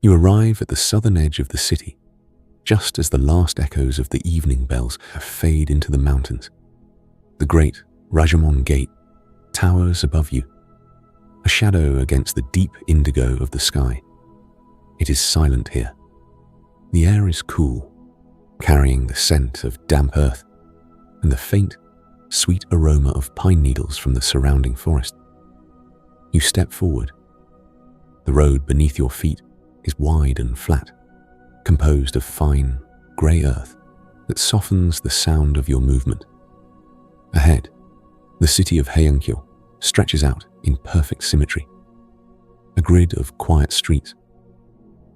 You arrive at the southern edge of the city, just as the last echoes of the evening bells fade into the mountains. The great Rajomon Gate towers above you, a shadow against the deep indigo of the sky. It is silent here. The air is cool, carrying the scent of damp earth and the faint, sweet aroma of pine needles from the surrounding forest. You step forward. The road beneath your feet is wide and flat, composed of fine, grey earth that softens the sound of your movement. Ahead, the city of Heian-kyo stretches out in perfect symmetry. A grid of quiet streets,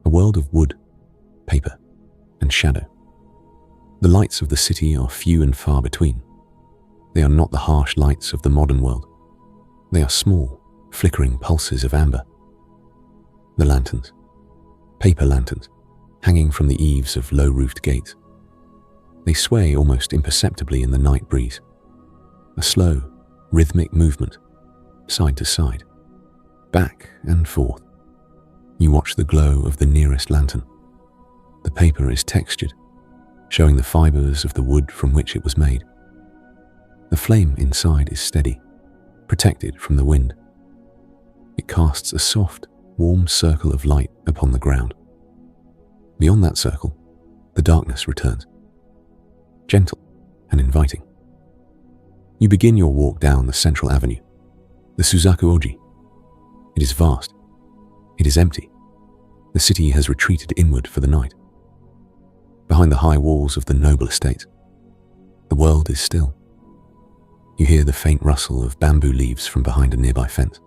a world of wood, paper, and shadow. The lights of the city are few and far between. They are not the harsh lights of the modern world. They are small, flickering pulses of amber. The lanterns, paper lanterns, hanging from the eaves of low-roofed gates. They sway almost imperceptibly in the night breeze. A slow, rhythmic movement, side to side, back and forth. You watch the glow of the nearest lantern. The paper is textured, showing the fibers of the wood from which it was made. The flame inside is steady, protected from the wind. It casts a soft, warm circle of light upon the ground. Beyond that circle, the darkness returns, gentle and inviting. You begin your walk down the central avenue, the Suzaku Avenue. It is vast. It is empty. The city has retreated inward for the night. Behind the high walls of the noble estates, the world is still. You hear the faint rustle of bamboo leaves from behind a nearby fence,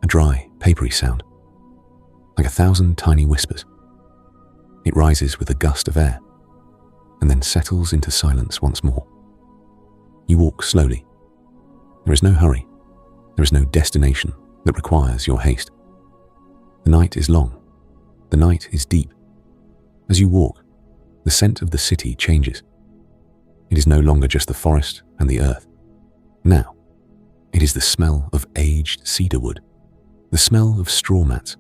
a dry, papery sound, like 1,000 tiny whispers. It rises with a gust of air, and then settles into silence once more. You walk slowly. There is no hurry. There is no destination that requires your haste. The night is long. The night is deep. As you walk, the scent of the city changes. It is no longer just the forest and the earth. Now, it is the smell of aged cedar wood, the smell of straw mats,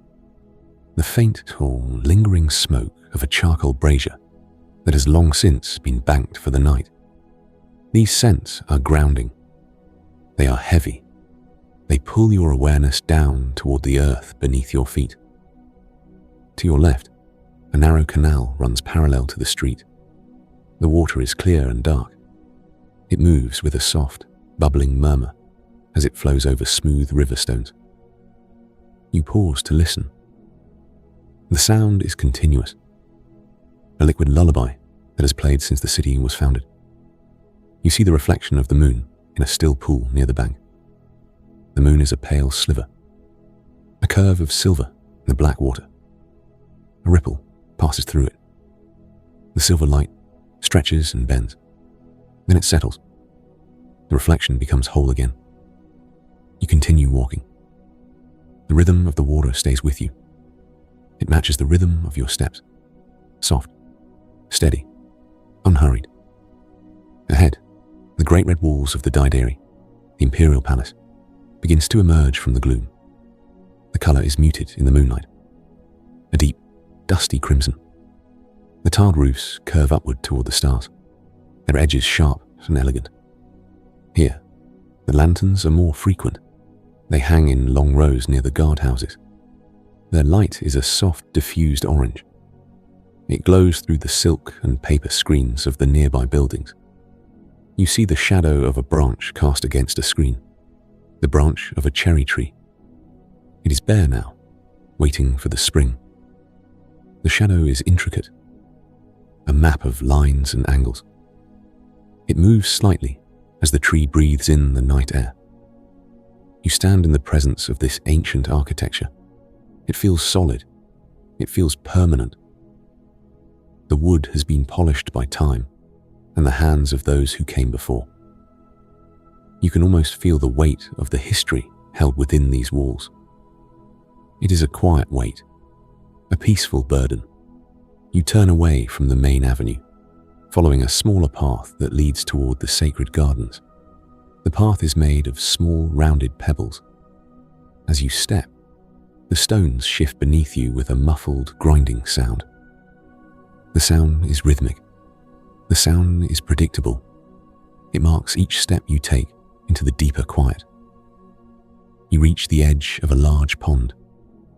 the faint or lingering smoke of a charcoal brazier that has long since been banked for the night. These scents are grounding. They are heavy. They pull your awareness down toward the earth beneath your feet. To your left, a narrow canal runs parallel to the street. The water is clear and dark. It moves with a soft, bubbling murmur as it flows over smooth river stones. You pause to listen. The sound is continuous, a liquid lullaby that has played since the city was founded. You see the reflection of the moon in a still pool near the bank. The moon is a pale sliver, a curve of silver in the black water. A ripple passes through it. The silver light stretches and bends. Then it settles. The reflection becomes whole again. You continue walking. The rhythm of the water stays with you. It matches the rhythm of your steps. Soft, steady, unhurried. Ahead, the great red walls of the Daidari, the imperial palace, begins to emerge from the gloom. The color is muted in the moonlight, a deep, dusty crimson. The tiled roofs curve upward toward the stars, their edges sharp and elegant. Here, the lanterns are more frequent. They hang in long rows near the guardhouses. Their light is a soft, diffused orange. It glows through the silk and paper screens of the nearby buildings. You see the shadow of a branch cast against a screen, the branch of a cherry tree. It is bare now, waiting for the spring. The shadow is intricate, a map of lines and angles. It moves slightly as the tree breathes in the night air. You stand in the presence of this ancient architecture. It feels solid. It feels permanent. The wood has been polished by time and the hands of those who came before. You can almost feel the weight of the history held within these walls. It is a quiet weight, a peaceful burden. You turn away from the main avenue, following a smaller path that leads toward the sacred gardens. The path is made of small, rounded pebbles. As you step, The stones shift beneath you with a muffled, grinding sound. The sound is rhythmic. The sound is predictable. It marks each step you take into the deeper quiet. You reach the edge of a large pond,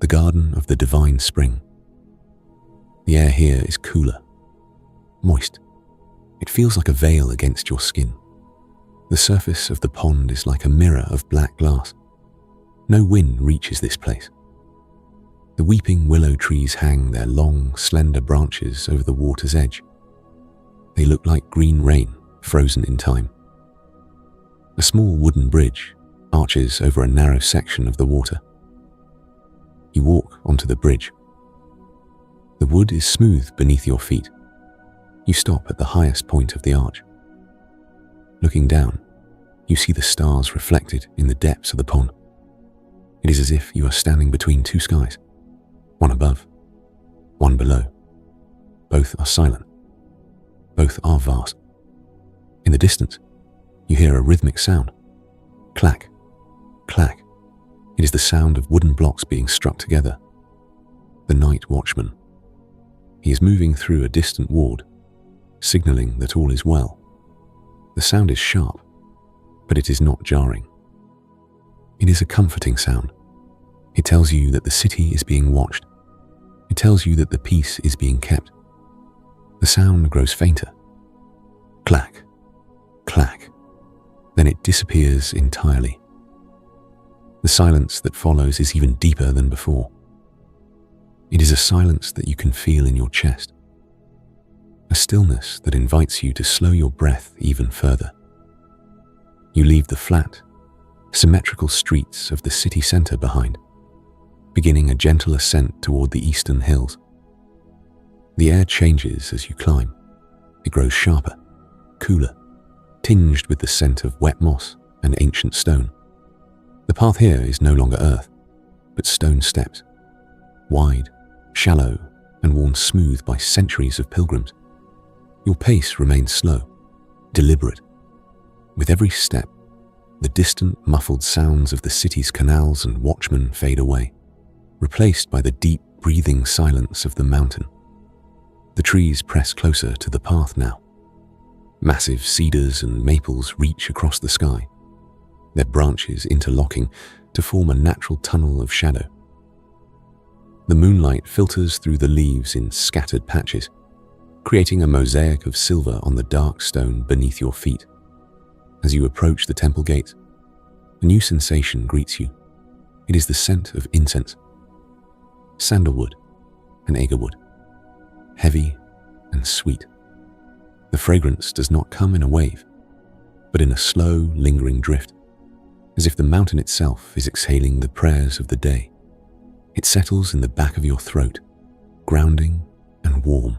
the garden of the divine spring. The air here is cooler, moist. It feels like a veil against your skin. The surface of the pond is like a mirror of black glass. No wind reaches this place. The weeping willow trees hang their long, slender branches over the water's edge. They look like green rain, frozen in time. A small wooden bridge arches over a narrow section of the water. You walk onto the bridge. The wood is smooth beneath your feet. You stop at the highest point of the arch. Looking down, you see the stars reflected in the depths of the pond. It is as if you are standing between two skies, one above, one below. Both are silent. Both are vast. In the distance, you hear a rhythmic sound. Clack, clack. It is the sound of wooden blocks being struck together. The night watchman. He is moving through a distant ward, signaling that all is well. The sound is sharp, but it is not jarring. It is a comforting sound. It tells you that the city is being watched. It tells you that the peace is being kept. The sound grows fainter. Clack, clack. Then it disappears entirely. The silence that follows is even deeper than before. It is a silence that you can feel in your chest. A stillness that invites you to slow your breath even further. You leave the flat, symmetrical streets of the city center behind, beginning a gentle ascent toward the eastern hills. The air changes as you climb. It grows sharper, cooler, tinged with the scent of wet moss and ancient stone. The path here is no longer earth, but stone steps, wide, shallow, and worn smooth by centuries of pilgrims. Your pace remains slow, deliberate. With every step, the distant, muffled sounds of the city's canals and watchmen fade away, replaced by the deep, breathing silence of the mountain. The trees press closer to the path now. Massive cedars and maples reach across the sky, their branches interlocking to form a natural tunnel of shadow. The moonlight filters through the leaves in scattered patches, creating a mosaic of silver on the dark stone beneath your feet. As you approach the temple gate, a new sensation greets you. It is the scent of incense, sandalwood and agarwood, heavy and sweet. The fragrance does not come in a wave, but in a slow, lingering drift, as if the mountain itself is exhaling the prayers of the day. It settles in the back of your throat, grounding and warm.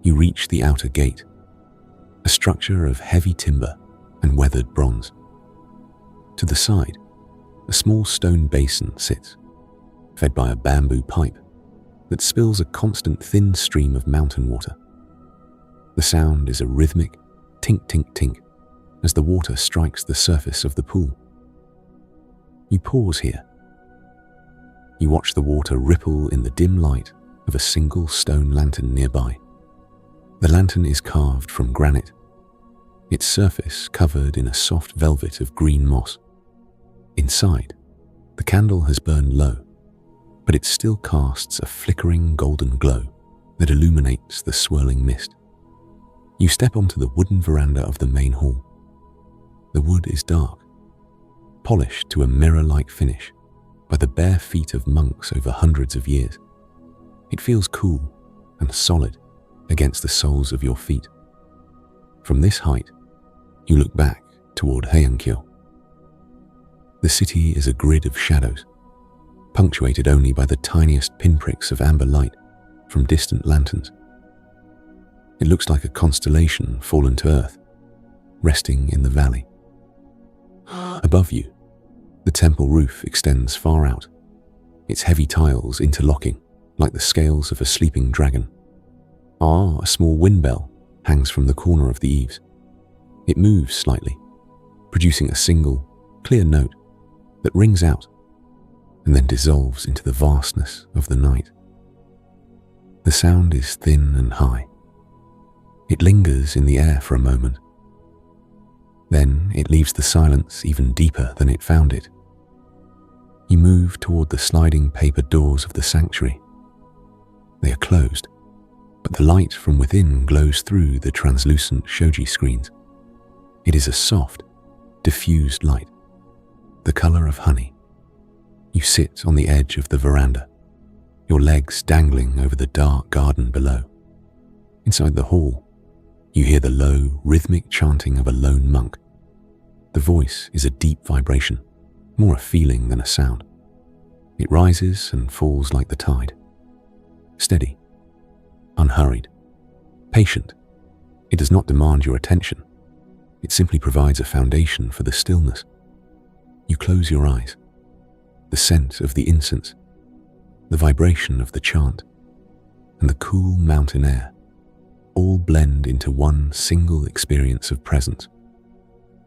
You reach the outer gate, a structure of heavy timber and weathered bronze. To the side, a small stone basin sits, fed by a bamboo pipe that spills a constant thin stream of mountain water. The sound is a rhythmic tink, tink, tink as the water strikes the surface of the pool. You pause here. You watch the water ripple in the dim light of a single stone lantern nearby. The lantern is carved from granite, its surface covered in a soft velvet of green moss. Inside, the candle has burned low, but it still casts a flickering golden glow that illuminates the swirling mist. You step onto the wooden veranda of the main hall. The wood is dark, polished to a mirror-like finish by the bare feet of monks over hundreds of years. It feels cool and solid against the soles of your feet. From this height, you look back toward Heian-kyo. The city is a grid of shadows, punctuated only by the tiniest pinpricks of amber light from distant lanterns. It looks like a constellation fallen to earth, resting in the valley. Above you, the temple roof extends far out, its heavy tiles interlocking like the scales of a sleeping dragon. A small wind bell hangs from the corner of the eaves. It moves slightly, producing a single, clear note that rings out. and then dissolves into the vastness of the night. The sound is thin and high. It lingers in the air for a moment. Then it leaves the silence even deeper than it found it. You move toward the sliding paper doors of the sanctuary. They are closed, but the light from within glows through the translucent shoji screens. It is a soft, diffused light, the color of honey. You sit on the edge of the veranda, your legs dangling over the dark garden below. Inside the hall, you hear the low, rhythmic chanting of a lone monk. The voice is a deep vibration, more a feeling than a sound. It rises and falls like the tide. Steady, unhurried, patient. It does not demand your attention. It simply provides a foundation for the stillness. You close your eyes. The scent of the incense, the vibration of the chant, and the cool mountain air all blend into one single experience of presence.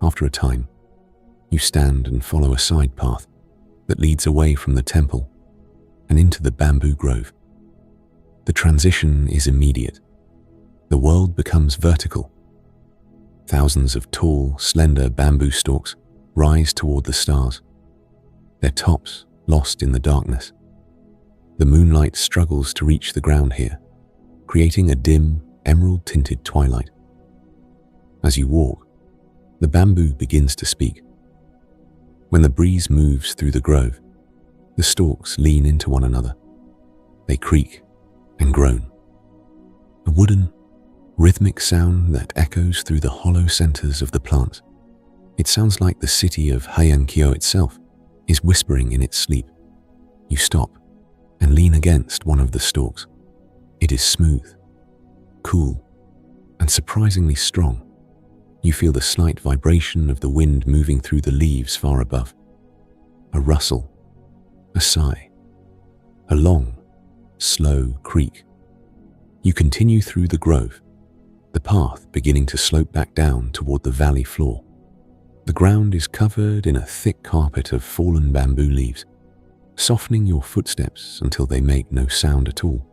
After a time, you stand and follow a side path that leads away from the temple and into the bamboo grove. The transition is immediate. The world becomes vertical. Thousands of tall, slender bamboo stalks rise toward the stars, their tops lost in the darkness. The moonlight struggles to reach the ground here, creating a dim, emerald-tinted twilight. As you walk, the bamboo begins to speak. When the breeze moves through the grove, the stalks lean into one another. They creak and groan. A wooden, rhythmic sound that echoes through the hollow centers of the plants. It sounds like the city of Heian-kyo itself is whispering in its sleep. You stop and lean against one of the stalks. It is smooth, cool, and surprisingly strong. You feel the slight vibration of the wind moving through the leaves far above. A rustle, a sigh, a long, slow creak. You continue through the grove, the path beginning to slope back down toward the valley floor. The ground is covered in a thick carpet of fallen bamboo leaves, softening your footsteps until they make no sound at all.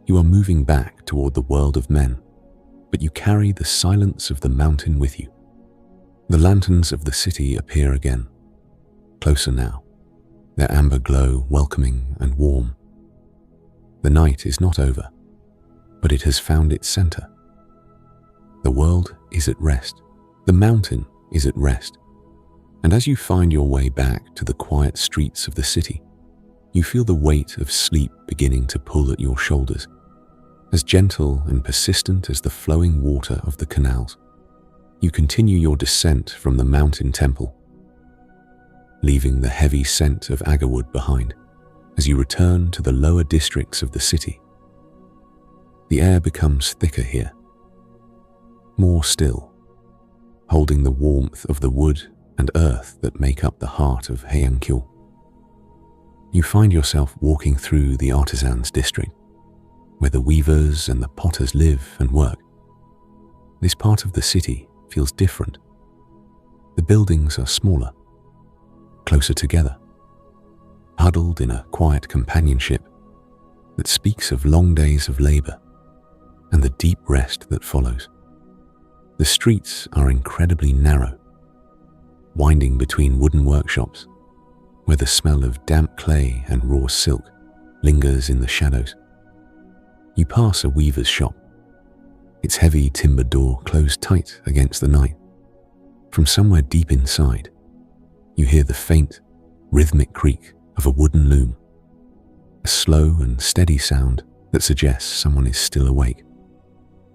You are moving back toward the world of men, but you carry the silence of the mountain with you. The lanterns of the city appear again, closer now, their amber glow welcoming and warm. The night is not over, but it has found its center. The world is at rest. The mountain is at rest. And as you find your way back to the quiet streets of the city, you feel the weight of sleep beginning to pull at your shoulders, as gentle and persistent as the flowing water of the canals. You continue your descent from the mountain temple, leaving the heavy scent of agarwood behind as you return to the lower districts of the city. The air becomes thicker here, more still, holding the warmth of the wood and earth that make up the heart of Heian-kyo. You find yourself walking through the Artisans District, where the weavers and the potters live and work. This part of the city feels different. The buildings are smaller, closer together, huddled in a quiet companionship that speaks of long days of labor and the deep rest that follows. The streets are incredibly narrow, winding between wooden workshops where the smell of damp clay and raw silk lingers in the shadows. You pass a weaver's shop, its heavy timber door closed tight against the night. From somewhere deep inside, you hear the faint, rhythmic creak of a wooden loom, a slow and steady sound that suggests someone is still awake,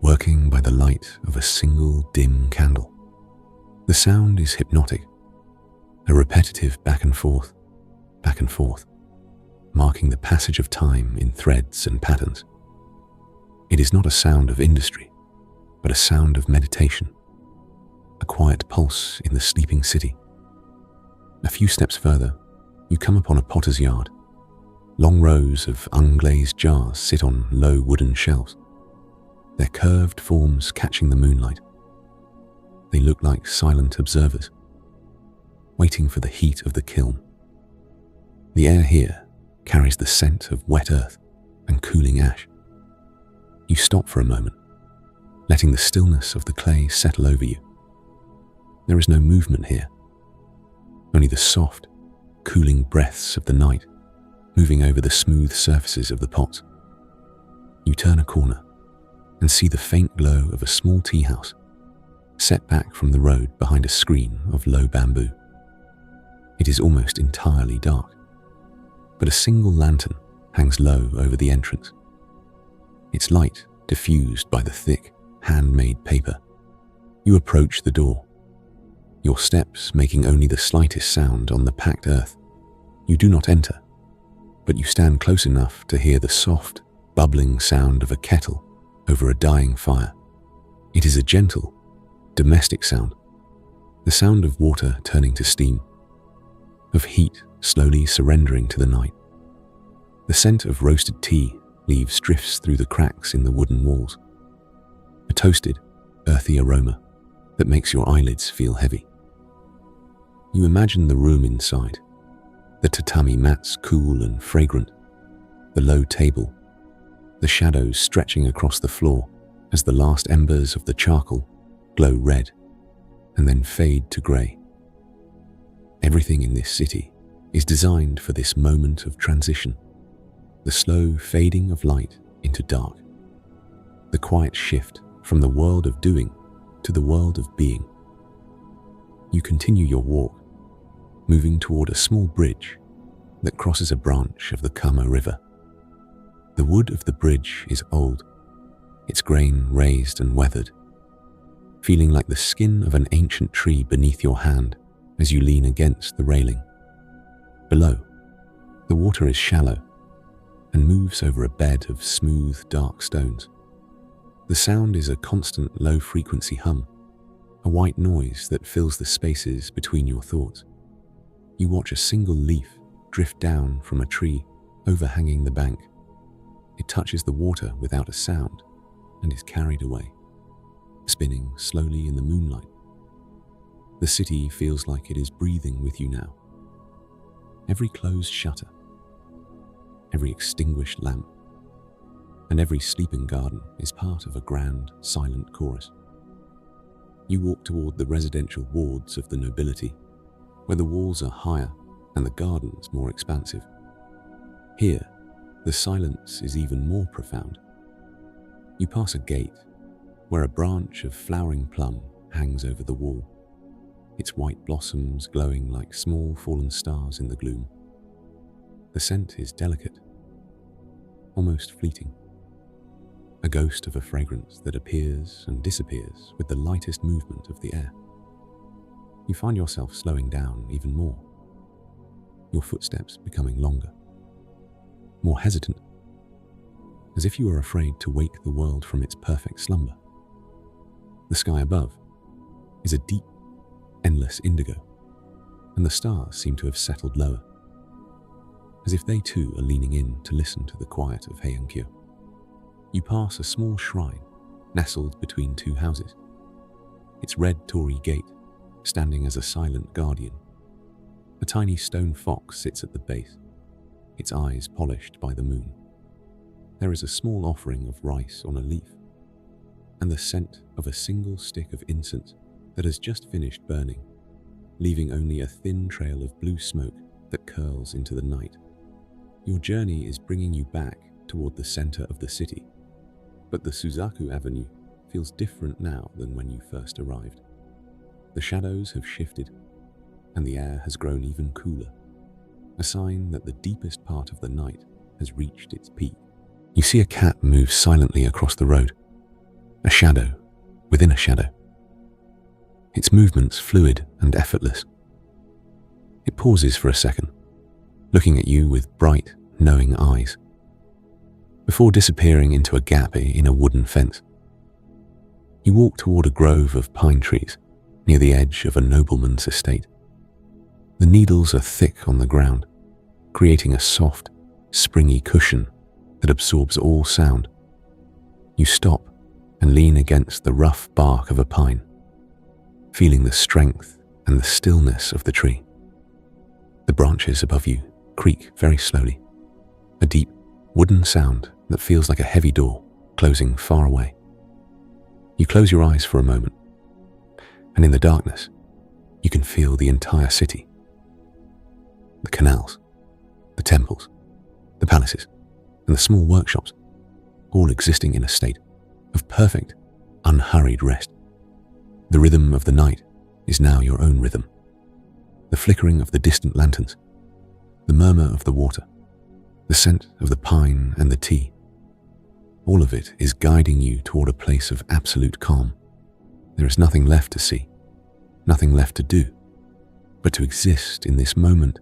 working by the light of a single dim candle. The sound is hypnotic, a repetitive back and forth, marking the passage of time in threads and patterns. It is not a sound of industry, but a sound of meditation, a quiet pulse in the sleeping city. A few steps further, you come upon a potter's yard. Long rows of unglazed jars sit on low wooden shelves, their curved forms catching the moonlight. They look like silent observers, waiting for the heat of the kiln. The air here carries the scent of wet earth and cooling ash. You stop for a moment, letting the stillness of the clay settle over you. There is no movement here, only the soft, cooling breaths of the night moving over the smooth surfaces of the pots. You turn a corner and see the faint glow of a small tea house set back from the road behind a screen of low bamboo. It is almost entirely dark, but a single lantern hangs low over the entrance, its light diffused by the thick, handmade paper. You approach the door, your steps making only the slightest sound on the packed earth. You do not enter, but you stand close enough to hear the soft, bubbling sound of a kettle over a dying fire. It is a gentle, domestic sound, the sound of water turning to steam, of heat slowly surrendering to the night. The scent of roasted tea leaves drifts through the cracks in the wooden walls, a toasted, earthy aroma that makes your eyelids feel heavy. You imagine the room inside, the tatami mats cool and fragrant, the low table, the shadows stretching across the floor as the last embers of the charcoal glow red and then fade to grey. Everything in this city is designed for this moment of transition, the slow fading of light into dark, the quiet shift from the world of doing to the world of being. You continue your walk, moving toward a small bridge that crosses a branch of the Kamo River. The wood of the bridge is old, its grain raised and weathered, feeling like the skin of an ancient tree beneath your hand as you lean against the railing. Below, the water is shallow and moves over a bed of smooth, dark stones. The sound is a constant low-frequency hum, a white noise that fills the spaces between your thoughts. You watch a single leaf drift down from a tree overhanging the bank. It touches the water without a sound and is carried away, spinning slowly in the moonlight. The city feels like it is breathing with you now. Every closed shutter, every extinguished lamp, and every sleeping garden is part of a grand, silent chorus. You walk toward the residential wards of the nobility, where the walls are higher and the gardens more expansive. Here, the silence is even more profound. You pass a gate where a branch of flowering plum hangs over the wall, its white blossoms glowing like small fallen stars in the gloom. The scent is delicate, almost fleeting, a ghost of a fragrance that appears and disappears with the lightest movement of the air. You find yourself slowing down even more, your footsteps becoming longer, more hesitant, as if you are afraid to wake the world from its perfect slumber. The sky above is a deep, endless indigo, and the stars seem to have settled lower, as if they too are leaning in to listen to the quiet of Heian-kyo. You pass a small shrine nestled between two houses, its red torii gate standing as a silent guardian. A tiny stone fox sits at the base, its eyes polished by the moon. There is a small offering of rice on a leaf, and the scent of a single stick of incense that has just finished burning, leaving only a thin trail of blue smoke that curls into the night. Your journey is bringing you back toward the center of the city, but the Suzaku Avenue feels different now than when you first arrived. The shadows have shifted, and the air has grown even cooler, a sign that the deepest part of the night has reached its peak. You see a cat move silently across the road, a shadow within a shadow, its movements fluid and effortless. It pauses for a second, looking at you with bright, knowing eyes, before disappearing into a gap in a wooden fence. You walk toward a grove of pine trees near the edge of a nobleman's estate. The needles are thick on the ground, creating a soft, springy cushion that absorbs all sound. You stop and lean against the rough bark of a pine, feeling the strength and the stillness of the tree. The branches above you creak very slowly, a deep, wooden sound that feels like a heavy door closing far away. You close your eyes for a moment, and in the darkness, you can feel the entire city. The canals, the temples, the palaces, and the small workshops, all existing in a state of perfect, unhurried rest. The rhythm of the night is now your own rhythm. The flickering of the distant lanterns, the murmur of the water, the scent of the pine and the tea, all of it is guiding you toward a place of absolute calm. There is nothing left to see, nothing left to do, but to exist in this moment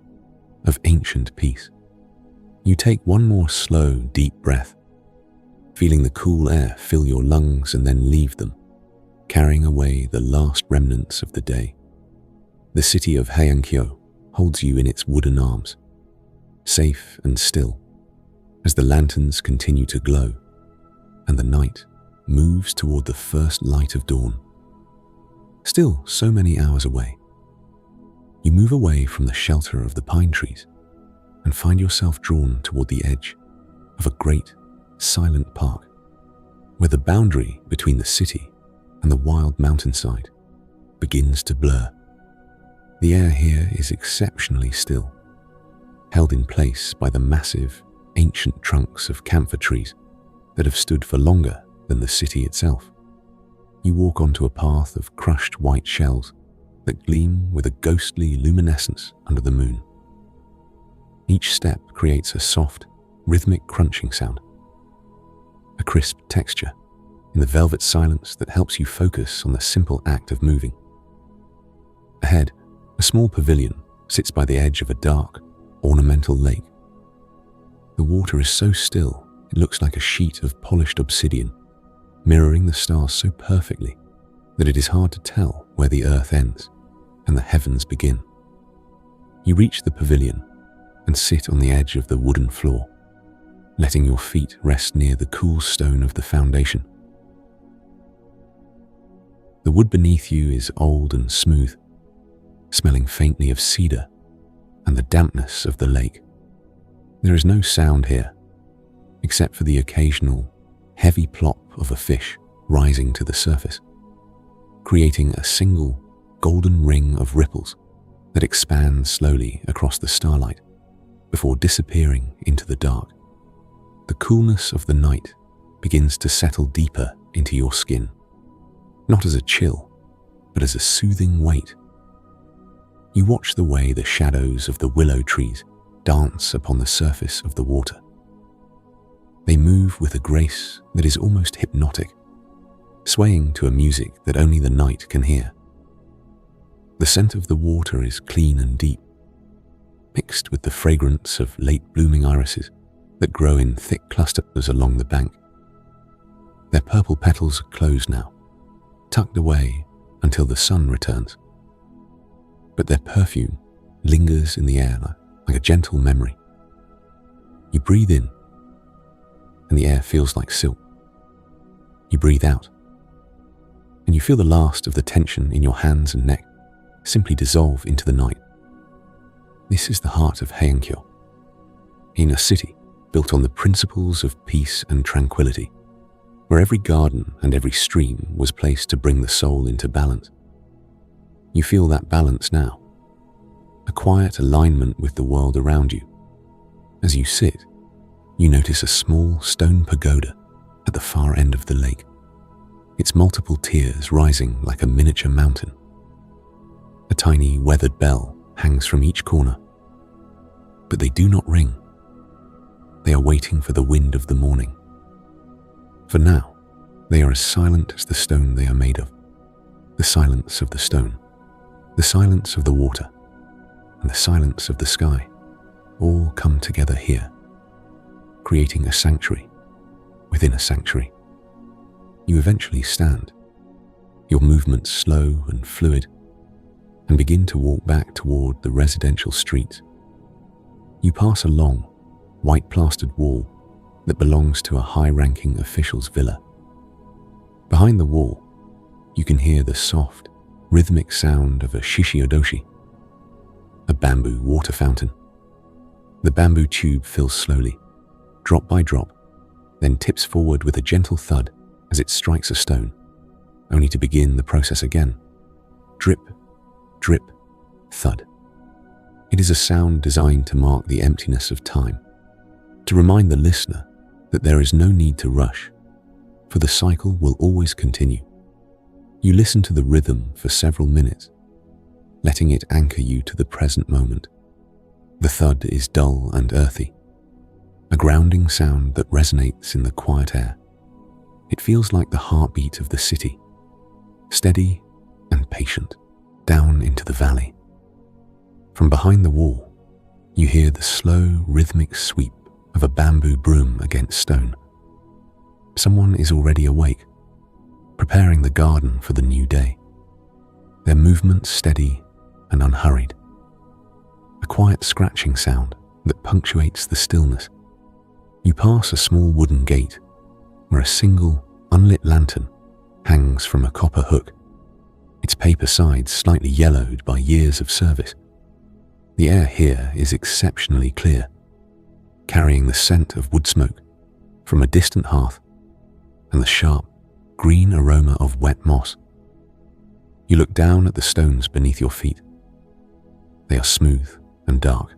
of ancient peace. You take one more slow, deep breath, feeling the cool air fill your lungs and then leave them, carrying away the last remnants of the day. The city of Heian-kyo holds you in its wooden arms, safe and still, as the lanterns continue to glow and the night moves toward the first light of dawn. Still so many hours away, you move away from the shelter of the pine trees and find yourself drawn toward the edge of a great, silent park, where the boundary between the city and the wild mountainside begins to blur. The air here is exceptionally still, held in place by the massive, ancient trunks of camphor trees that have stood for longer than the city itself. You walk onto a path of crushed white shells that gleam with a ghostly luminescence under the moon. Each step creates a soft, rhythmic crunching sound, a crisp texture in the velvet silence that helps you focus on the simple act of moving. Ahead, a small pavilion sits by the edge of a dark, ornamental lake. The water is so still, it looks like a sheet of polished obsidian, mirroring the stars so perfectly that it is hard to tell where the earth ends and the heavens begin. You reach the pavilion and sit on the edge of the wooden floor, letting your feet rest near the cool stone of the foundation. The wood beneath you is old and smooth, smelling faintly of cedar and the dampness of the lake. There is no sound here, except for the occasional heavy plop of a fish rising to the surface, creating a single golden ring of ripples that expands slowly across the starlight before disappearing into the dark. The coolness of the night begins to settle deeper into your skin, not as a chill, but as a soothing weight. You watch the way the shadows of the willow trees dance upon the surface of the water. They move with a grace that is almost hypnotic, swaying to a music that only the night can hear. The scent of the water is clean and deep, mixed with the fragrance of late-blooming irises that grow in thick clusters along the bank. Their purple petals are closed now, tucked away until the sun returns. But their perfume lingers in the air like a gentle memory. You breathe in, and the air feels like silk. You breathe out, and you feel the last of the tension in your hands and neck simply dissolve into the night. This is the heart of Heian-kyo, in a city built on the principles of peace and tranquility, where every garden and every stream was placed to bring the soul into balance. You feel that balance now, a quiet alignment with the world around you. As you sit, you notice a small stone pagoda at the far end of the lake, its multiple tiers rising like a miniature mountain. A tiny weathered bell hangs from each corner, but they do not ring. They are waiting for the wind of the morning. For now, they are as silent as the stone they are made of. The silence of the stone, the silence of the water, and the silence of the sky all come together here, creating a sanctuary within a sanctuary. You eventually stand, your movements slow and fluid, and begin to walk back toward the residential street. You pass a long, white-plastered wall that belongs to a high-ranking official's villa. Behind the wall, you can hear the soft, rhythmic sound of a shishi-odoshi, a bamboo water fountain. The bamboo tube fills slowly, drop by drop, then tips forward with a gentle thud as it strikes a stone, only to begin the process again. Drip, drip, thud. It is a sound designed to mark the emptiness of time, to remind the listener that there is no need to rush, for the cycle will always continue. You listen to the rhythm for several minutes, letting it anchor you to the present moment. The thud is dull and earthy, a grounding sound that resonates in the quiet air. It feels like the heartbeat of the city, steady and patient, down into the valley. From behind the wall, you hear the slow, rhythmic sweep of a bamboo broom against stone. Someone is already awake, preparing the garden for the new day. Their movements steady and unhurried. A quiet scratching sound that punctuates the stillness. You pass a small wooden gate where a single, unlit lantern hangs from a copper hook, its paper sides slightly yellowed by years of service. The air here is exceptionally clear, carrying the scent of wood smoke from a distant hearth and the sharp, green aroma of wet moss. You look down at the stones beneath your feet. They are smooth and dark,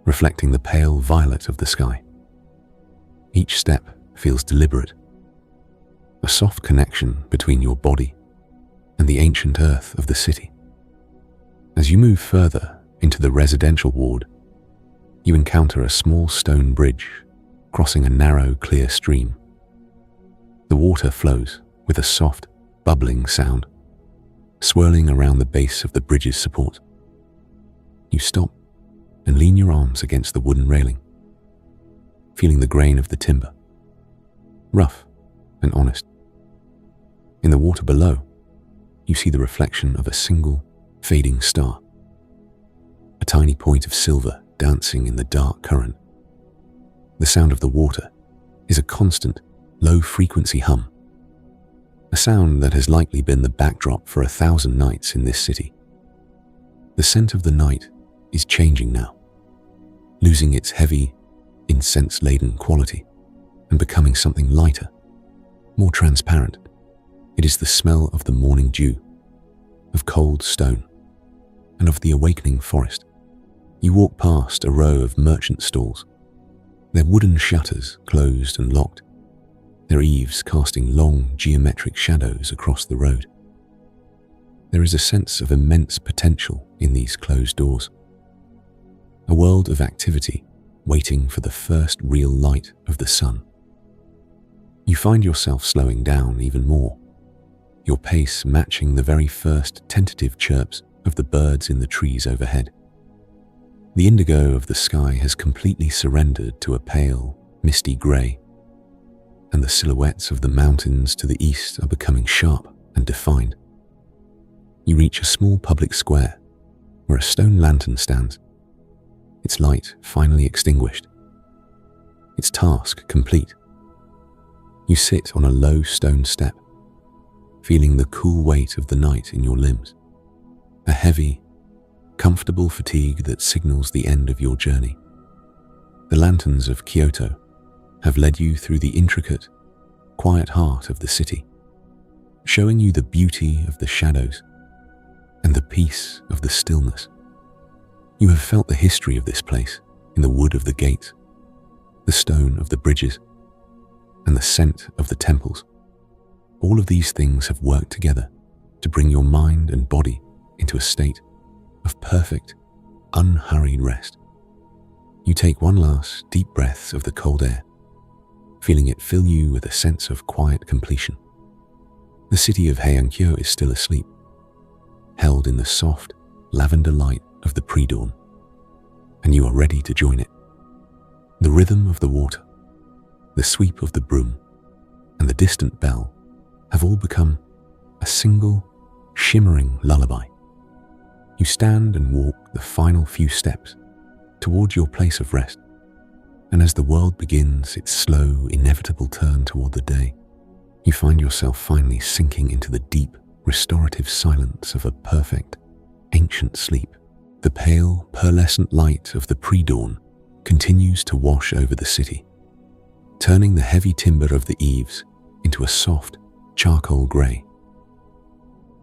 reflecting the pale violet of the sky. Each step feels deliberate, a soft connection between your body and the ancient earth of the city. As you move further into the residential ward, you encounter a small stone bridge crossing a narrow, clear stream. The water flows with a soft, bubbling sound, swirling around the base of the bridge's support. You stop and lean your arms against the wooden railing, feeling the grain of the timber, rough and honest. In the water below, you see the reflection of a single, fading star, a tiny point of silver dancing in the dark current. The sound of the water is a constant, low-frequency hum, a sound that has likely been the backdrop for 1,000 nights in this city. The scent of the night is changing now, losing its heavy, incense-laden quality and becoming something lighter, more transparent. It is the smell of the morning dew, of cold stone, and of the awakening forest. You walk past a row of merchant stalls, their wooden shutters closed and locked, their eaves casting long geometric shadows across the road. There is a sense of immense potential in these closed doors, a world of activity waiting for the first real light of the sun. You find yourself slowing down even more, your pace matching the very first tentative chirps of the birds in the trees overhead. The indigo of the sky has completely surrendered to a pale, misty grey, and the silhouettes of the mountains to the east are becoming sharp and defined. You reach a small public square where a stone lantern stands, its light finally extinguished, its task complete. You sit on a low stone step, feeling the cool weight of the night in your limbs, a heavy, comfortable fatigue that signals the end of your journey. The lanterns of Kyoto have led you through the intricate, quiet heart of the city, showing you the beauty of the shadows and the peace of the stillness. You have felt the history of this place in the wood of the gates, the stone of the bridges, and the scent of the temples. All of these things have worked together to bring your mind and body into a state of perfect, unhurried rest. You take one last deep breath of the cold air, feeling it fill you with a sense of quiet completion. The city of Heian-kyo is still asleep, held in the soft, lavender light of the pre-dawn, and you are ready to join it. The rhythm of the water, the sweep of the broom, and the distant bell have all become a single, shimmering lullaby. You stand and walk the final few steps towards your place of rest, and as the world begins its slow, inevitable turn toward the day, you find yourself finally sinking into the deep, restorative silence of a perfect, ancient sleep. The pale, pearlescent light of the pre-dawn continues to wash over the city, turning the heavy timber of the eaves into a soft, charcoal grey.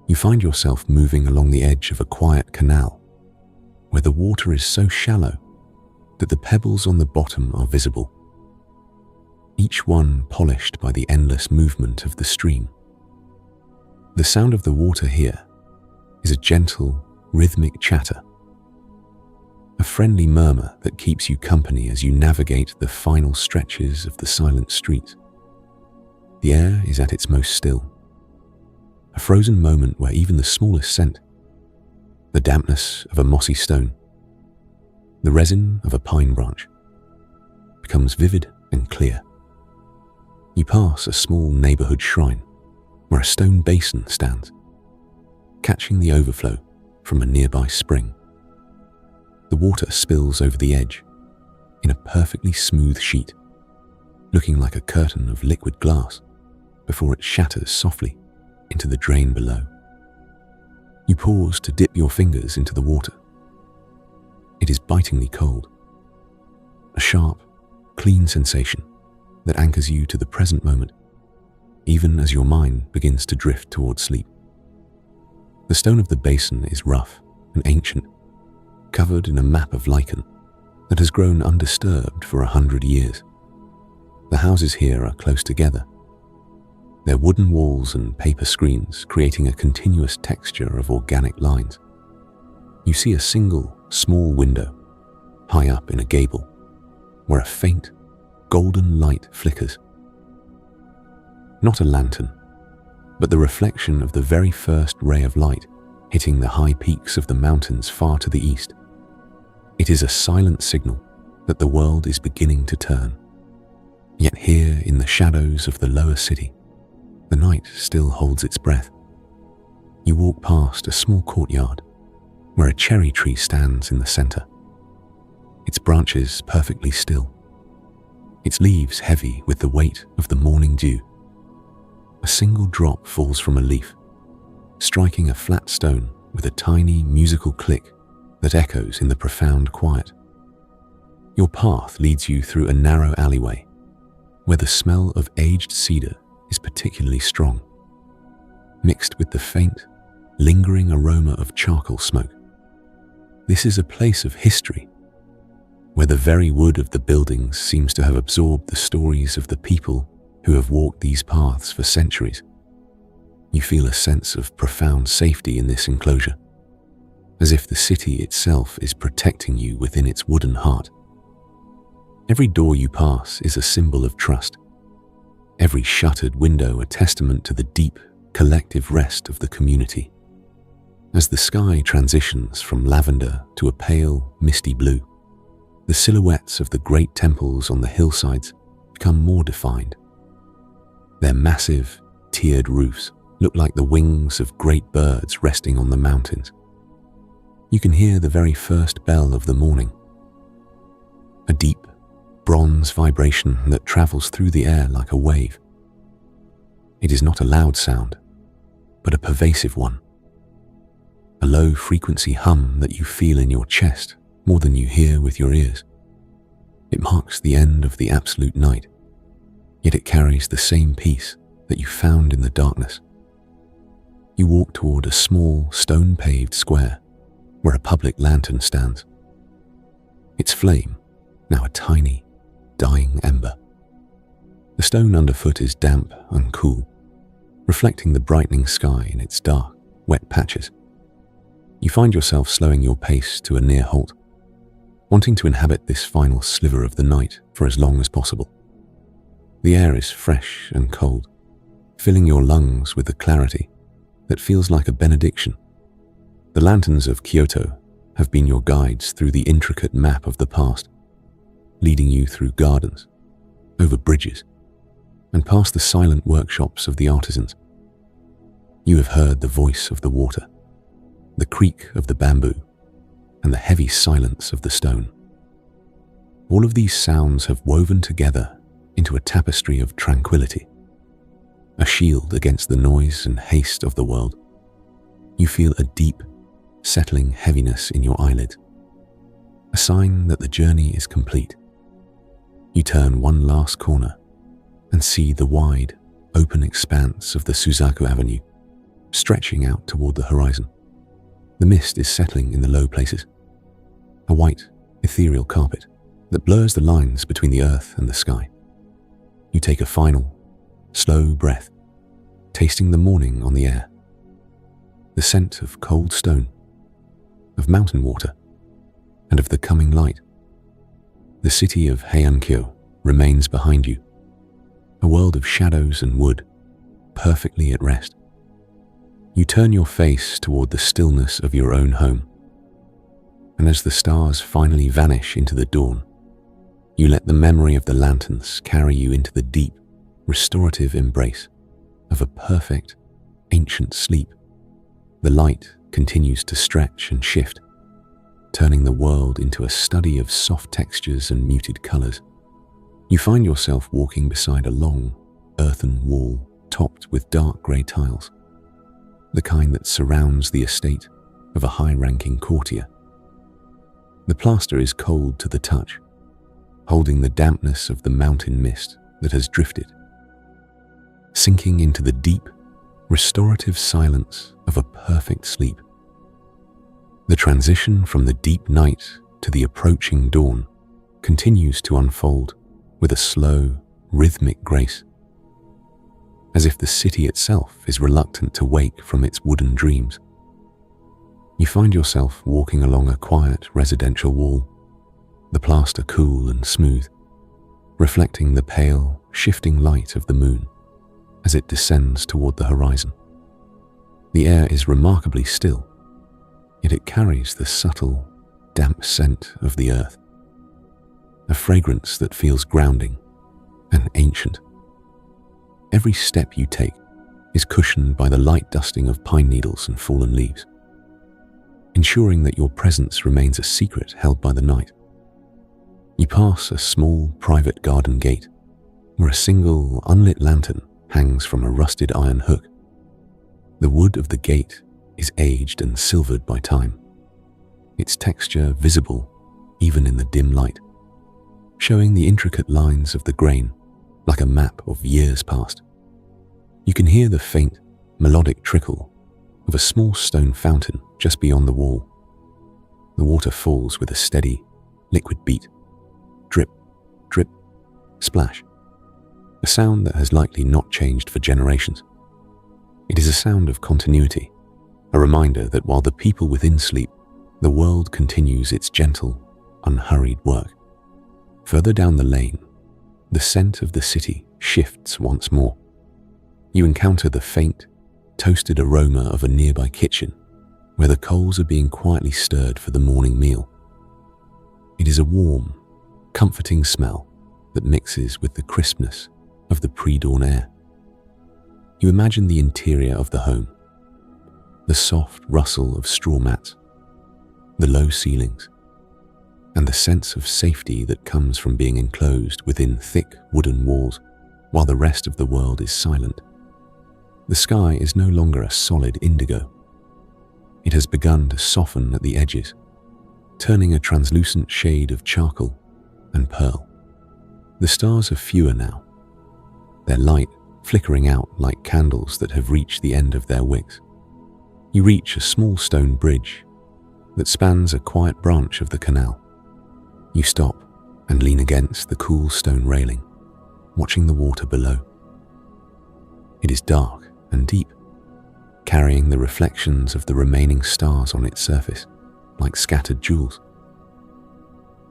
You find yourself moving along the edge of a quiet canal, where the water is so shallow that the pebbles on the bottom are visible, each one polished by the endless movement of the stream. The sound of the water here is a gentle, rhythmic chatter, a friendly murmur that keeps you company as you navigate the final stretches of the silent streets. The air is at its most still, a frozen moment where even the smallest scent, the dampness of a mossy stone, the resin of a pine branch, becomes vivid and clear. You pass a small neighborhood shrine where a stone basin stands, catching the overflow from a nearby spring. The water spills over the edge in a perfectly smooth sheet, looking like a curtain of liquid glass before it shatters softly into the drain below. You pause to dip your fingers into the water. It is bitingly cold, a sharp, clean sensation that anchors you to the present moment, even as your mind begins to drift towards sleep. The stone of the basin is rough and ancient, covered in a map of lichen that has grown undisturbed for 100 years. The houses here are close together, their wooden walls and paper screens creating a continuous texture of organic lines. You see a single, small window, high up in a gable, where a faint, golden light flickers. Not a lantern, but the reflection of the very first ray of light hitting the high peaks of the mountains far to the east. It is a silent signal that the world is beginning to turn. Yet here in the shadows of the lower city, the night still holds its breath. You walk past a small courtyard where a cherry tree stands in the center, its branches perfectly still, its leaves heavy with the weight of the morning dew. A single drop falls from a leaf, striking a flat stone with a tiny musical click that echoes in the profound quiet. Your path leads you through a narrow alleyway where the smell of aged cedar is particularly strong, mixed with the faint, lingering aroma of charcoal smoke. This is a place of history, where the very wood of the buildings seems to have absorbed the stories of the people who have walked these paths for centuries. You feel a sense of profound safety in this enclosure, as if the city itself is protecting you within its wooden heart. Every door you pass is a symbol of trust, every shuttered window a testament to the deep, collective rest of the community. As the sky transitions from lavender to a pale, misty blue, the silhouettes of the great temples on the hillsides become more defined. Their massive, tiered roofs look like the wings of great birds resting on the mountains. You can hear the very first bell of the morning, a deep, bronze vibration that travels through the air like a wave. It is not a loud sound, but a pervasive one, a low-frequency hum that you feel in your chest more than you hear with your ears. It marks the end of the absolute night, yet it carries the same peace that you found in the darkness. You walk toward a small, stone-paved square where a public lantern stands, its flame now a tiny, dying ember. The stone underfoot is damp and cool, reflecting the brightening sky in its dark, wet patches. You find yourself slowing your pace to a near halt, wanting to inhabit this final sliver of the night for as long as possible. The air is fresh and cold, filling your lungs with a clarity that feels like a benediction. The lanterns of Kyoto have been your guides through the intricate map of the past, leading you through gardens, over bridges, and past the silent workshops of the artisans. You have heard the voice of the water, the creak of the bamboo, and the heavy silence of the stone. All of these sounds have woven together into a tapestry of tranquility, a shield against the noise and haste of the world. You feel a deep, settling heaviness in your eyelids, a sign that the journey is complete. You turn one last corner and see the wide, open expanse of the Suzaku Avenue stretching out toward the horizon. The mist is settling in the low places, a white, ethereal carpet that blurs the lines between the earth and the sky. You take a final, slow breath, tasting the morning on the air. The scent of cold stone, of mountain water, and of the coming light. The city of Heian-kyo remains behind you, a world of shadows and wood, perfectly at rest. You turn your face toward the stillness of your own home, and as the stars finally vanish into the dawn, you let the memory of the lanterns carry you into the deep, restorative embrace of a perfect, ancient sleep. The light continues to stretch and shift, turning the world into a study of soft textures and muted colors. You find yourself walking beside a long, earthen wall topped with dark grey tiles, the kind that surrounds the estate of a high-ranking courtier. The plaster is cold to the touch, holding the dampness of the mountain mist that has drifted, sinking into the deep, restorative silence of a perfect sleep. The transition from the deep night to the approaching dawn continues to unfold with a slow, rhythmic grace, as if the city itself is reluctant to wake from its wooden dreams. You find yourself walking along a quiet residential wall, the plaster cool and smooth, reflecting the pale, shifting light of the moon as it descends toward the horizon. The air is remarkably still, yet it carries the subtle, damp scent of the earth, a fragrance that feels grounding and ancient. Every step you take is cushioned by the light dusting of pine needles and fallen leaves, ensuring that your presence remains a secret held by the night. You pass a small private garden gate where a single unlit lantern hangs from a rusted iron hook. The wood of the gate is aged and silvered by time, its texture visible even in the dim light, showing the intricate lines of the grain like a map of years past. You can hear the faint, melodic trickle of a small stone fountain just beyond the wall. The water falls with a steady, liquid beat. Drip, drip, splash. A sound that has likely not changed for generations. It is a sound of continuity, a reminder that while the people within sleep, the world continues its gentle, unhurried work. Further down the lane, the scent of the city shifts once more. You encounter the faint, toasted aroma of a nearby kitchen where the coals are being quietly stirred for the morning meal. It is a warm, comforting smell that mixes with the crispness of the pre-dawn air. You imagine the interior of the home, the soft rustle of straw mats, the low ceilings, and the sense of safety that comes from being enclosed within thick wooden walls while the rest of the world is silent. The sky is no longer a solid indigo. It has begun to soften at the edges, turning a translucent shade of charcoal and pearl. The stars are fewer now, their light flickering out like candles that have reached the end of their wicks. You reach a small stone bridge that spans a quiet branch of the canal. You stop and lean against the cool stone railing, watching the water below. It is dark and deep, carrying the reflections of the remaining stars on its surface, like scattered jewels.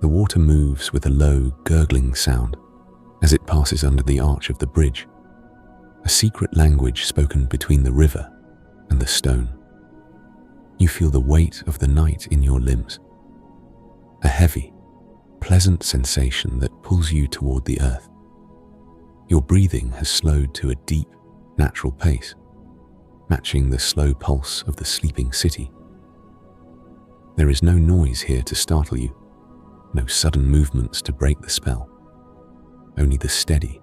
The water moves with a low, gurgling sound as it passes under the arch of the bridge, a secret language spoken between the river and the stone. You feel the weight of the night in your limbs, a heavy, pleasant sensation that pulls you toward the earth. Your breathing has slowed to a deep, natural pace, matching the slow pulse of the sleeping city. There is no noise here to startle you, no sudden movements to break the spell, only the steady,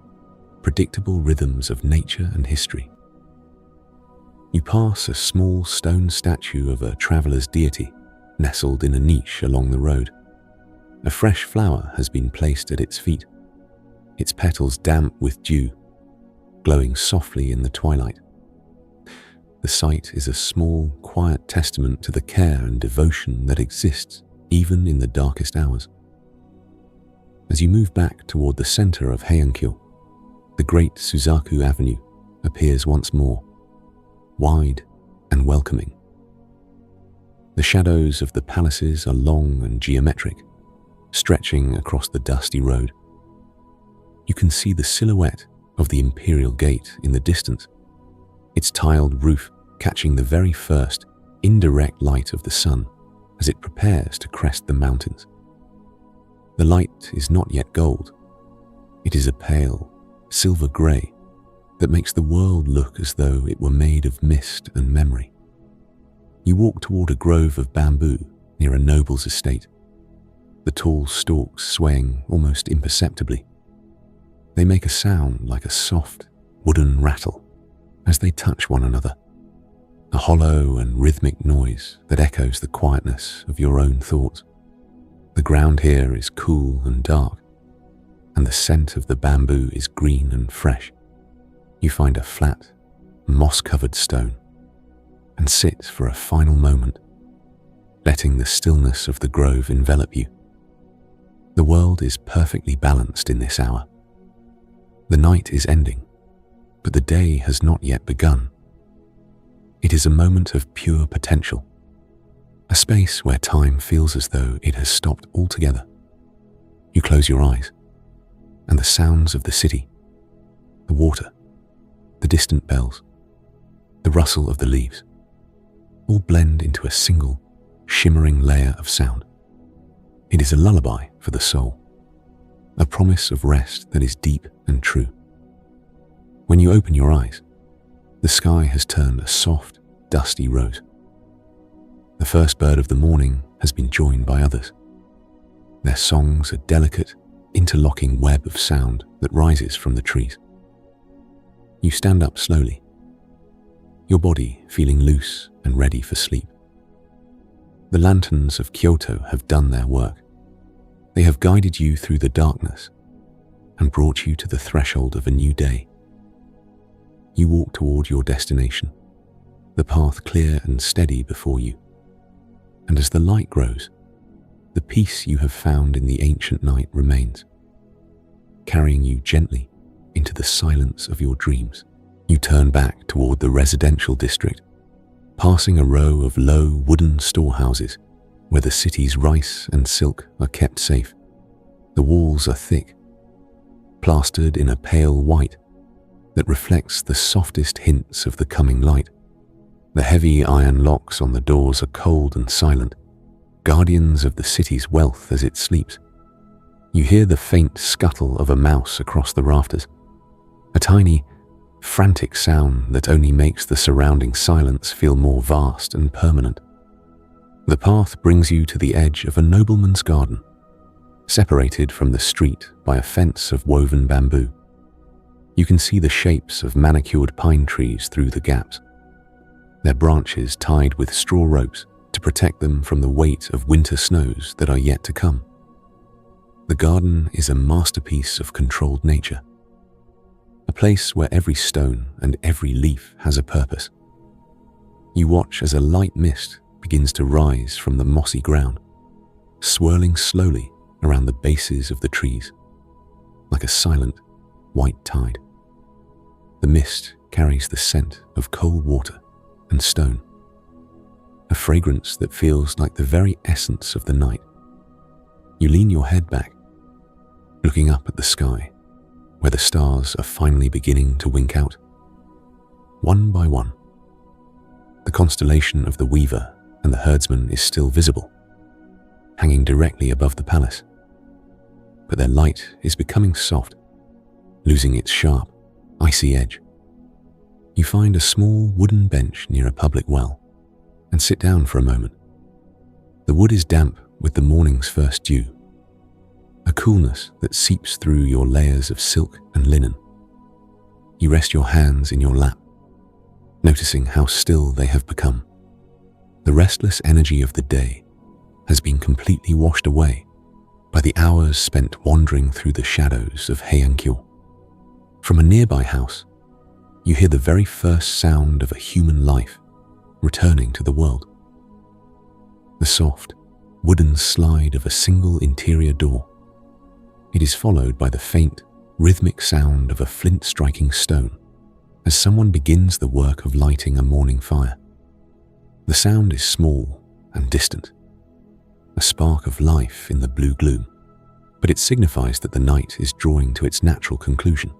predictable rhythms of nature and history. You pass a small stone statue of a traveler's deity nestled in a niche along the road. A fresh flower has been placed at its feet, its petals damp with dew, glowing softly in the twilight. The sight is a small, quiet testament to the care and devotion that exists even in the darkest hours. As you move back toward the center of Heian-kyo, the great Suzaku Avenue appears once more, wide and welcoming. The shadows of the palaces are long and geometric, stretching across the dusty road. You can see the silhouette of the Imperial Gate in the distance, its tiled roof catching the very first indirect light of the sun as it prepares to crest the mountains. The light is not yet gold. It is a pale, silver grey that makes the world look as though it were made of mist and memory. You walk toward a grove of bamboo near a noble's estate, the tall stalks swaying almost imperceptibly. They make a sound like a soft, wooden rattle as they touch one another, a hollow and rhythmic noise that echoes the quietness of your own thoughts. The ground here is cool and dark, and the scent of the bamboo is green and fresh. You find a flat, moss-covered stone and sit for a final moment, letting the stillness of the grove envelop you. The world is perfectly balanced in this hour. The night is ending, but the day has not yet begun. It is a moment of pure potential, a space where time feels as though it has stopped altogether. You close your eyes, and the sounds of the city, the water, the distant bells, the rustle of the leaves, all blend into a single, shimmering layer of sound. It is a lullaby for the soul, a promise of rest that is deep and true. When you open your eyes, the sky has turned a soft, dusty rose. The first bird of the morning has been joined by others. Their songs a delicate, interlocking web of sound that rises from the trees. You stand up slowly, your body feeling loose and ready for sleep. The lanterns of Kyoto have done their work. They have guided you through the darkness and brought you to the threshold of a new day. You walk toward your destination, the path clear and steady before you. And as the light grows, the peace you have found in the ancient night remains, carrying you gently into the silence of your dreams. You turn back toward the residential district, passing a row of low wooden storehouses where the city's rice and silk are kept safe. The walls are thick, plastered in a pale white that reflects the softest hints of the coming light. The heavy iron locks on the doors are cold and silent, guardians of the city's wealth as it sleeps. You hear the faint scuttle of a mouse across the rafters, a tiny, frantic sound that only makes the surrounding silence feel more vast and permanent. The path brings you to the edge of a nobleman's garden, separated from the street by a fence of woven bamboo. You can see the shapes of manicured pine trees through the gaps, their branches tied with straw ropes to protect them from the weight of winter snows that are yet to come. The garden is a masterpiece of controlled nature, a place where every stone and every leaf has a purpose. You watch as a light mist begins to rise from the mossy ground, swirling slowly around the bases of the trees, like a silent, white tide. The mist carries the scent of cold water and stone, a fragrance that feels like the very essence of the night. You lean your head back, looking up at the sky, where the stars are finally beginning to wink out. One by one, the constellation of the Weaver and the Herdsman is still visible, hanging directly above the palace. But their light is becoming soft, losing its sharp, icy edge. You find a small wooden bench near a public well and sit down for a moment. The wood is damp with the morning's first dew, a coolness that seeps through your layers of silk and linen. You rest your hands in your lap, noticing how still they have become. The restless energy of the day has been completely washed away, by the hours spent wandering through the shadows of Heian-kyo. From a nearby house, you hear the very first sound of a human life returning to the world. The soft, wooden slide of a single interior door. It is followed by the faint, rhythmic sound of a flint striking stone as someone begins the work of lighting a morning fire. The sound is small and distant, a spark of life in the blue gloom, but it signifies that the night is drawing to its natural conclusion.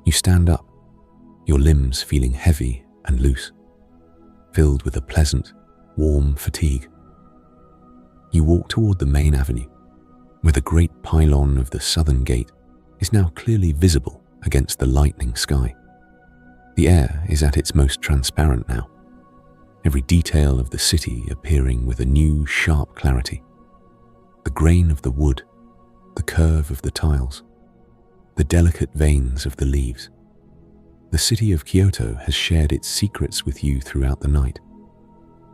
You stand up, your limbs feeling heavy and loose, filled with a pleasant, warm fatigue. You walk toward the main avenue, where the great pylon of the southern gate is now clearly visible against the lightening sky. The air is at its most transparent now, every detail of the city appearing with a new, sharp clarity. The grain of the wood, the curve of the tiles, the delicate veins of the leaves. The city of Kyoto has shared its secrets with you throughout the night.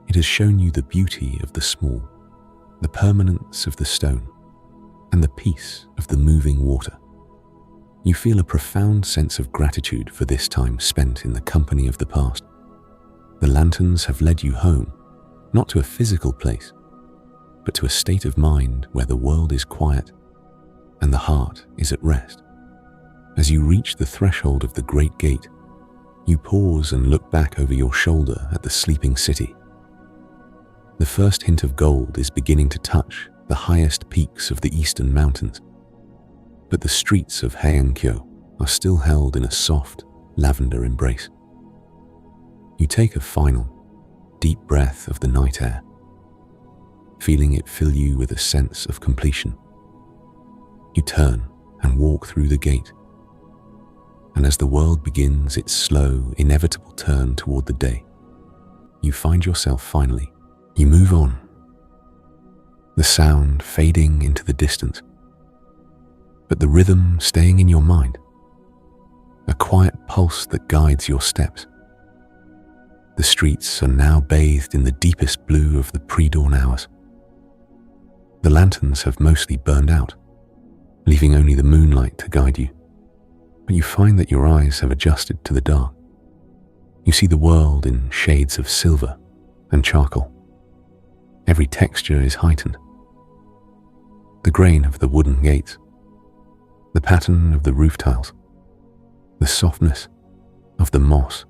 It has shown you the beauty of the small, the permanence of the stone, and the peace of the moving water. You feel a profound sense of gratitude for this time spent in the company of the past. The lanterns have led you home, not to a physical place, but to a state of mind where the world is quiet and the heart is at rest. As you reach the threshold of the great gate, you pause and look back over your shoulder at the sleeping city. The first hint of gold is beginning to touch the highest peaks of the eastern mountains, but the streets of Heian-kyo are still held in a soft, lavender embrace. You take a final, deep breath of the night air, feeling it fill you with a sense of completion. You turn and walk through the gate, and as the world begins its slow, inevitable turn toward the day, you find yourself finally. You move on, the sound fading into the distance, but the rhythm staying in your mind, a quiet pulse that guides your steps. The streets are now bathed in the deepest blue of the pre-dawn hours. The lanterns have mostly burned out, leaving only the moonlight to guide you. But you find that your eyes have adjusted to the dark. You see the world in shades of silver and charcoal. Every texture is heightened. The grain of the wooden gates, the pattern of the roof tiles, the softness of the moss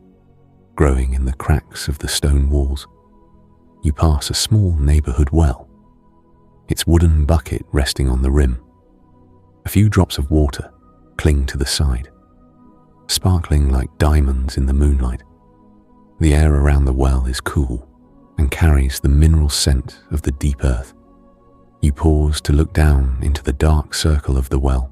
growing in the cracks of the stone walls. You pass a small neighborhood well, its wooden bucket resting on the rim. A few drops of water cling to the side, sparkling like diamonds in the moonlight. The air around the well is cool and carries the mineral scent of the deep earth. You pause to look down into the dark circle of the well,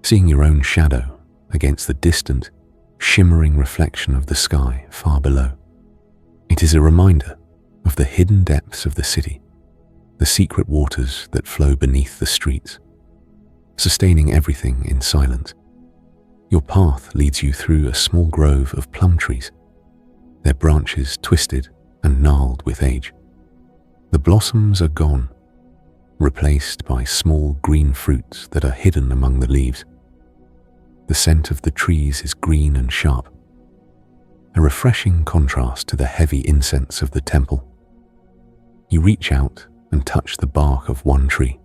seeing your own shadow against the distant, shimmering reflection of the sky far below. It is a reminder of the hidden depths of the city, the secret waters that flow beneath the streets, sustaining everything in silence. Your path leads you through a small grove of plum trees, their branches twisted and gnarled with age. The blossoms are gone, replaced by small green fruits that are hidden among the leaves. The scent of the trees is green and sharp, a refreshing contrast to the heavy incense of the temple. You reach out and touch the bark of one tree,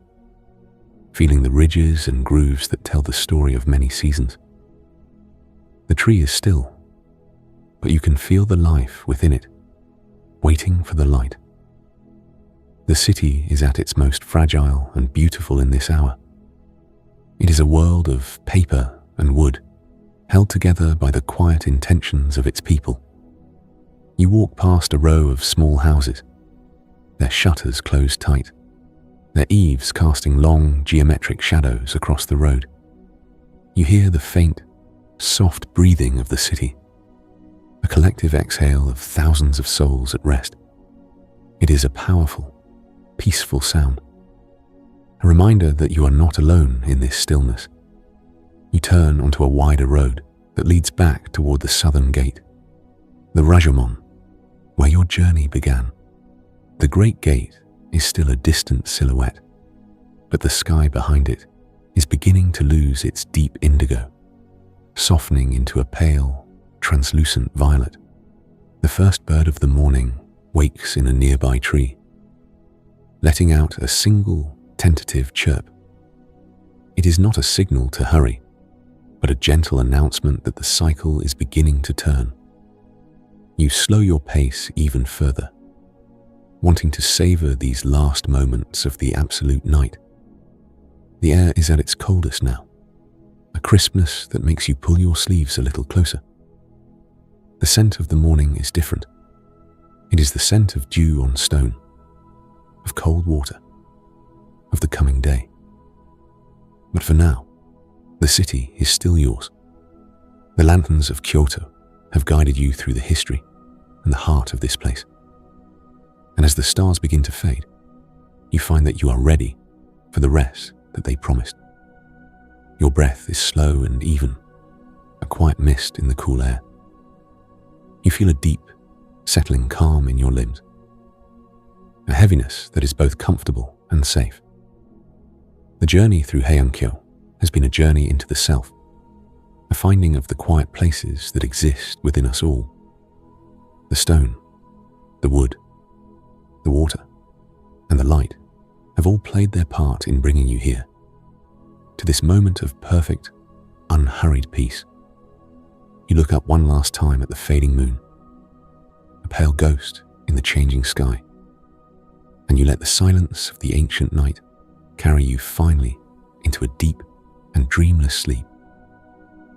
feeling the ridges and grooves that tell the story of many seasons. The tree is still, but you can feel the life within it, waiting for the light. The city is at its most fragile and beautiful in this hour. It is a world of paper and wood, held together by the quiet intentions of its people. You walk past a row of small houses, their shutters closed tight, their eaves casting long, geometric shadows across the road. You hear the faint, soft breathing of the city, a collective exhale of thousands of souls at rest. It is a powerful, peaceful sound, a reminder that you are not alone in this stillness. You turn onto a wider road that leads back toward the southern gate, the Rajomon, where your journey began. The great gate is still a distant silhouette, but the sky behind it is beginning to lose its deep indigo, softening into a pale, translucent violet. The first bird of the morning wakes in a nearby tree, letting out a single tentative chirp. It is not a signal to hurry, but a gentle announcement that the cycle is beginning to turn. You slow your pace even further, wanting to savor these last moments of the absolute night. The air is at its coldest now, a crispness that makes you pull your sleeves a little closer. The scent of the morning is different. It is the scent of dew on stone, of cold water, of the coming day. But for now, the city is still yours. The lanterns of Kyoto have guided you through the history and the heart of this place. And as the stars begin to fade, you find that you are ready for the rest that they promised. Your breath is slow and even, a quiet mist in the cool air. You feel a deep, settling calm in your limbs, a heaviness that is both comfortable and safe. The journey through Heian-kyo has been a journey into the self, a finding of the quiet places that exist within us all. The stone, the wood, the water, and the light have all played their part in bringing you here, to this moment of perfect, unhurried peace. You look up one last time at the fading moon, a pale ghost in the changing sky, and you let the silence of the ancient night carry you finally into a deep and dreamless sleep.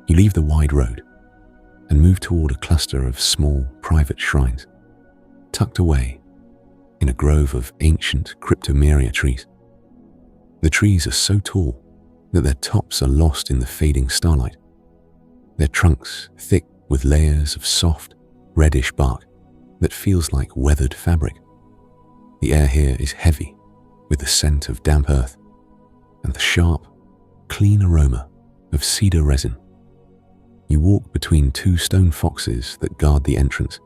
You leave the wide road and move toward a cluster of small private shrines, tucked away in a grove of ancient cryptomeria trees. The trees are so tall that their tops are lost in the fading starlight, their trunks thick with layers of soft, reddish bark that feels like weathered fabric. The air here is heavy with the scent of damp earth and the sharp, clean aroma of cedar resin. You walk between two stone foxes that guard the entrance,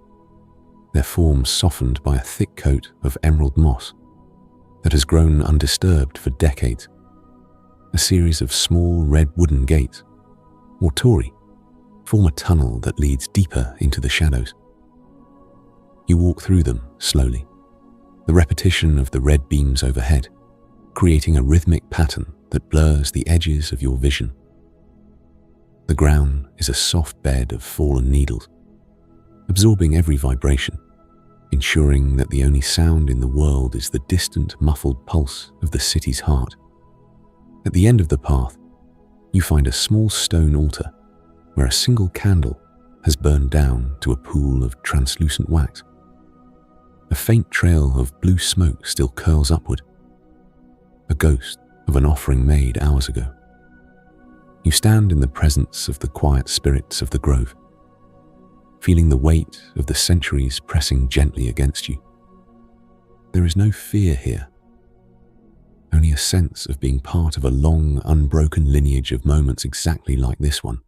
their forms softened by a thick coat of emerald moss that has grown undisturbed for decades. A series of small red wooden gates, or torii, form a tunnel that leads deeper into the shadows. You walk through them slowly, the repetition of the red beams overhead, creating a rhythmic pattern that blurs the edges of your vision. The ground is a soft bed of fallen needles, absorbing every vibration, ensuring that the only sound in the world is the distant, muffled pulse of the city's heart. At the end of the path, you find a small stone altar where a single candle has burned down to a pool of translucent wax. A faint trail of blue smoke still curls upward, a ghost of an offering made hours ago. You stand in the presence of the quiet spirits of the grove, feeling the weight of the centuries pressing gently against you. There is no fear here, only a sense of being part of a long, unbroken lineage of moments exactly like this one.